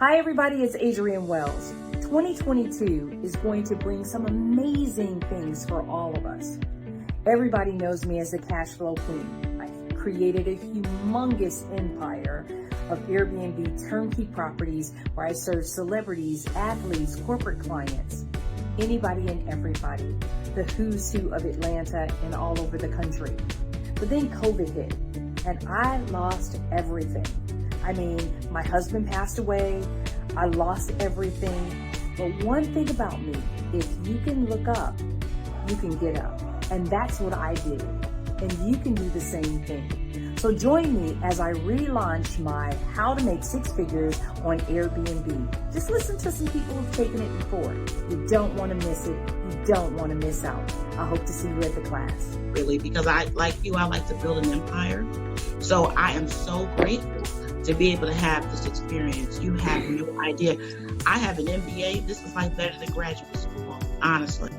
Hi everybody, it's Adrian Wells. 2022 is going to bring some amazing things for all of us. Everybody knows me as the cash flow queen. I've created a humongous empire of Airbnb turnkey properties where I serve celebrities, athletes, corporate clients, anybody and everybody, the who's who of Atlanta and all over the country. But then COVID hit and I lost everything. I mean, my husband passed away, I lost everything. But one thing about me, if you can look up, you can get up. And that's what I did. And you can do the same thing. So join me as I relaunch my How to Make Six Figures on Airbnb. Just listen to some people who've taken it before. You don't want to miss it. You don't want to miss out. I hope to see you at the class. Really, because I like to build an empire. So I am so grateful to be able to have this experience. You have no idea. I have an MBA. This is like better than graduate school, honestly.